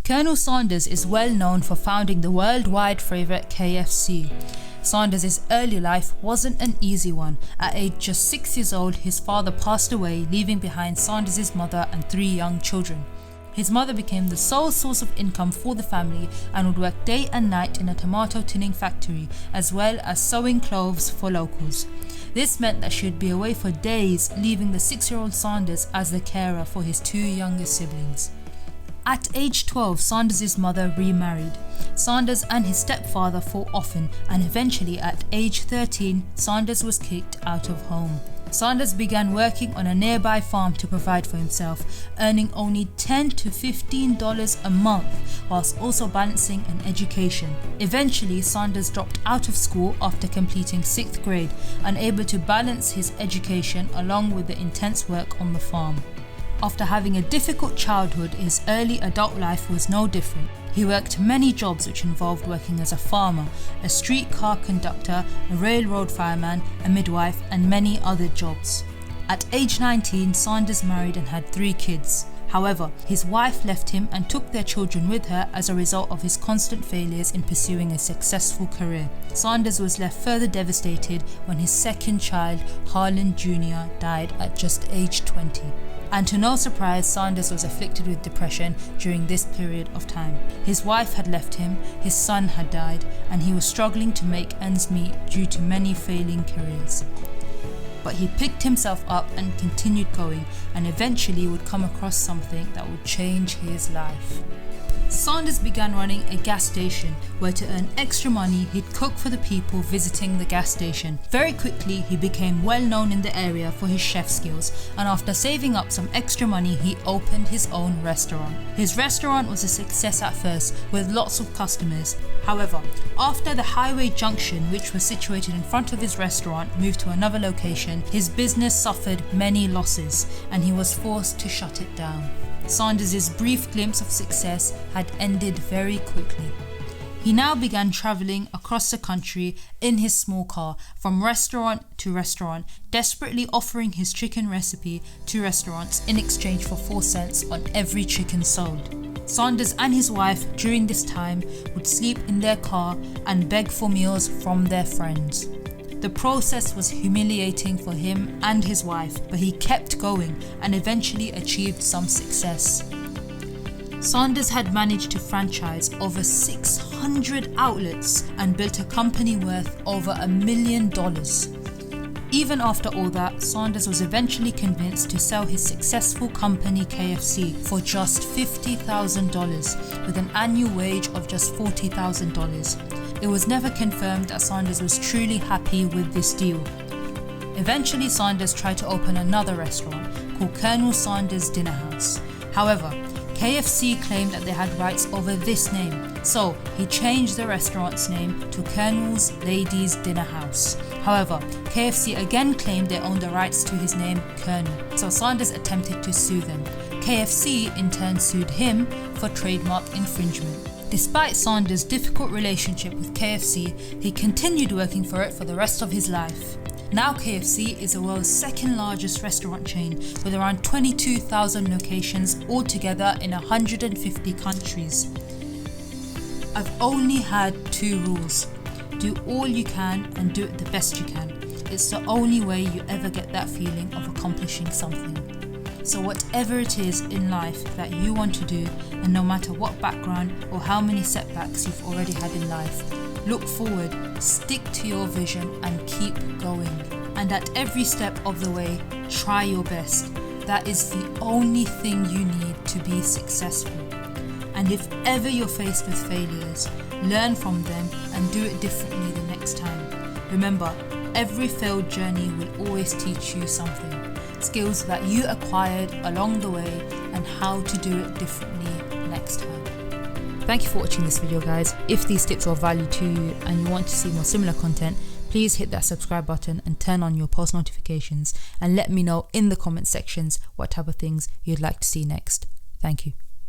Colonel Sanders is well known for founding the worldwide favourite KFC. Sanders' early life wasn't an easy one. At age just 6 years old, his father passed away, leaving behind Sanders' mother and 3 young children. His mother became the sole source of income for the family and would work day and night in a tomato tinning factory, as well as sewing clothes for locals. This meant that she would be away for days, leaving the 6-year-old Sanders as the carer for his 2 younger siblings. At age 12, Sanders' mother remarried. Sanders and his stepfather fought often, and eventually at age 13, Sanders was kicked out of home. Sanders began working on a nearby farm to provide for himself, earning only $10 to $15 a month, whilst also balancing an education. Eventually, Sanders dropped out of school after completing 6th grade, unable to balance his education along with the intense work on the farm. After having a difficult childhood, his early adult life was no different. He worked many jobs which involved working as a farmer, a streetcar conductor, a railroad fireman, a midwife, and many other jobs. At age 19, Sanders married and had 3 kids. However, his wife left him and took their children with her as a result of his constant failures in pursuing a successful career. Sanders was left further devastated when his second child, Harlan Jr., died at just age 20. And to no surprise, Sanders was afflicted with depression during this period of time. His wife had left him, his son had died, and he was struggling to make ends meet due to many failing careers. But he picked himself up and continued going, and eventually would come across something that would change his life. Sanders began running a gas station where, to earn extra money, he'd cook for the people visiting the gas station. Very quickly, he became well known in the area for his chef skills, and after saving up some extra money, he opened his own restaurant. His restaurant was a success at first, with lots of customers. However, after the highway junction, which was situated in front of his restaurant, moved to another location, his business suffered many losses, and he was forced to shut it down. Sanders' brief glimpse of success had ended very quickly. He now began travelling across the country in his small car, from restaurant to restaurant, desperately offering his chicken recipe to restaurants in exchange for 4 cents on every chicken sold. Sanders and his wife during this time would sleep in their car and beg for meals from their friends. The process was humiliating for him and his wife, but he kept going and eventually achieved some success. Sanders had managed to franchise over 600 outlets and built a company worth over $1 million. Even after all that, Sanders was eventually convinced to sell his successful company KFC for just $50,000 with an annual wage of just $40,000. It was never confirmed that Sanders was truly happy with this deal. Eventually, Sanders tried to open another restaurant called Colonel Sanders Dinner House. However, KFC claimed that they had rights over this name, so he changed the restaurant's name to Colonel's Ladies Dinner House. However, KFC again claimed they owned the rights to his name, Colonel, so Sanders attempted to sue them. KFC in turn sued him for trademark infringement. Despite Sanders' difficult relationship with KFC, he continued working for it for the rest of his life. Now KFC is the world's 2nd largest restaurant chain, with around 22,000 locations altogether in 150 countries. I've only had 2 rules. Do all you can and do it the best you can. It's the only way you ever get that feeling of accomplishing something. So whatever it is in life that you want to do, and no matter what background or how many setbacks you've already had in life, look forward, stick to your vision and keep going. And at every step of the way, try your best. That is the only thing you need to be successful. And if ever you're faced with failures, learn from them and do it differently the next time. Remember, every failed journey will always teach you something. Skills that you acquired along the way and how to do it differently next time. Thank you for watching this video, guys. If these tips are of value to you and you want to see more similar content, please hit that subscribe button and turn on your post notifications, and let me know in the comment sections what type of things you'd like to see next. Thank you.